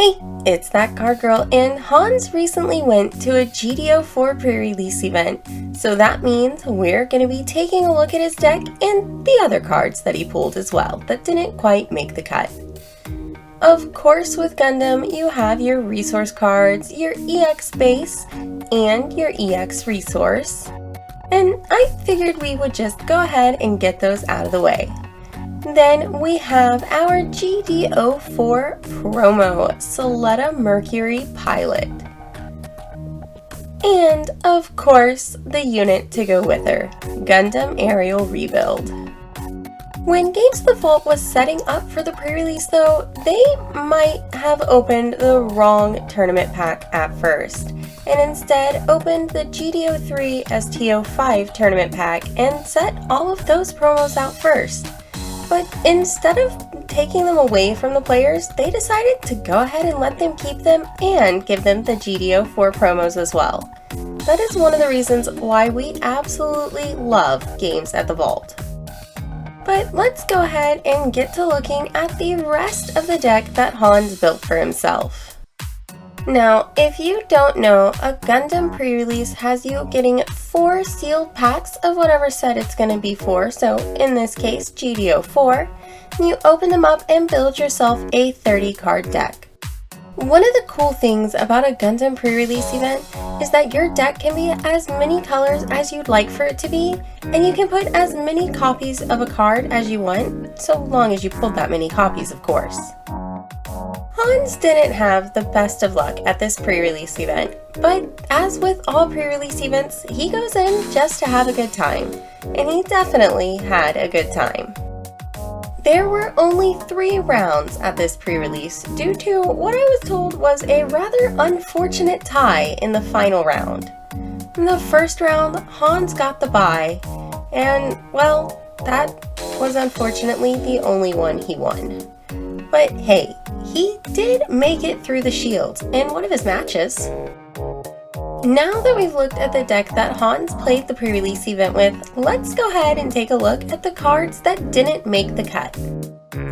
Hey, it's that card girl, and Hans recently went to a GD-04 pre-release event, so that means we're going to be taking a look at his deck and the other cards that he pulled as well that didn't quite make the cut. Of course, with Gundam, you have your resource cards, your EX base, and your EX resource, and I figured we would just go ahead and get those out of the way. Then we have our GD-04 promo Soletta Mercury Pilot. And of course, the unit to go with her, Gundam Aerial Rebuild. When Games the Vault was setting up for the pre-release though, they might have opened the wrong tournament pack at first, and instead opened the GD-03 ST-05 tournament pack and set all of those promos out first. But instead of taking them away from the players, they decided to go ahead and let them keep them and give them the GD-04 promos as well. That is one of the reasons why we absolutely love Games at the Vault. But let's go ahead and get to looking at the rest of the deck that Hans built for himself. Now, if you don't know, a Gundam pre-release has you getting 4 sealed packs of whatever set it's going to be for, so in this case GD-04, you open them up and build yourself a 30 card deck. One of the cool things about a Gundam pre-release event is that your deck can be as many colors as you'd like for it to be, and you can put as many copies of a card as you want, so long as you pulled that many copies, of course. Hans didn't have the best of luck at this pre-release event, but as with all pre-release events, he goes in just to have a good time, and he definitely had a good time. There were only 3 rounds at this pre-release due to what I was told was a rather unfortunate tie in the final round. In the first round, Hans got the bye, and well, that was unfortunately the only one he won. But hey, he did make it through the shield in one of his matches. Now that we've looked at the deck that Hans played the pre-release event with, let's go ahead and take a look at the cards that didn't make the cut.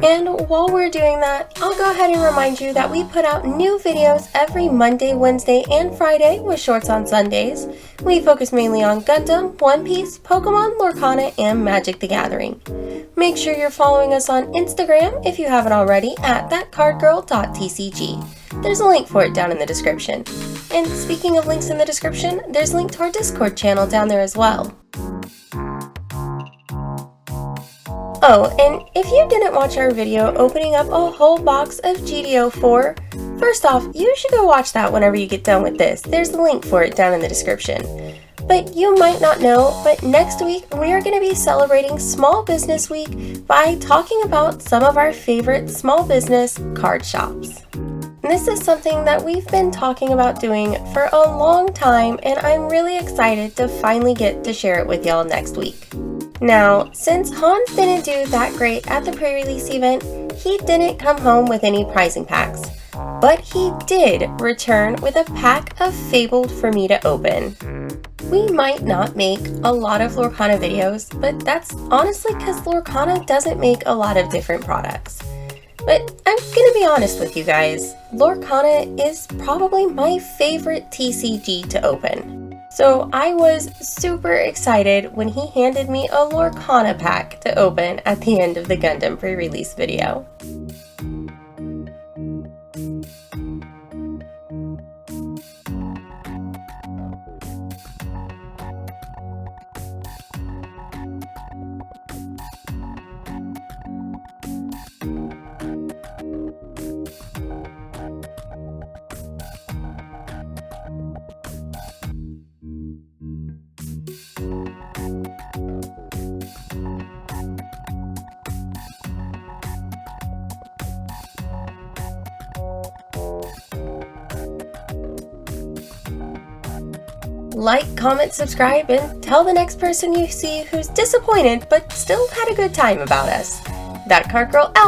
And while we're doing that, I'll go ahead and remind you that we put out new videos every Monday, Wednesday, and Friday with shorts on Sundays. We focus mainly on Gundam, One Piece, Pokemon, Lorcana, and Magic the Gathering. Make sure you're following us on Instagram if you haven't already at thatcardgirl.tcg. There's a link for it down in the description. And speaking of links in the description, there's a link to our Discord channel down there as well. Oh, and if you didn't watch our video opening up a whole box of GD-04, first off, you should go watch that whenever you get done with this. There's a link for it down in the description. But you might not know, but next week we are going to be celebrating Small Business Week by talking about some of our favorite small business card shops. This is something that we've been talking about doing for a long time, and I'm really excited to finally get to share it with y'all next week. Now, since Hans didn't do that great at the pre-release event, he didn't come home with any prizing packs. But he did return with a pack of Fabled for me to open. We might not make a lot of Lorcana videos, but that's honestly because Lorcana doesn't make a lot of different products. But I'm gonna be honest with you guys, Lorcana is probably my favorite TCG to open. So I was super excited when he handed me a Lorcana pack to open at the end of the Gundam pre-release video. Like, comment, subscribe, and tell the next person you see who's disappointed but still had a good time about us. That Card Girl out!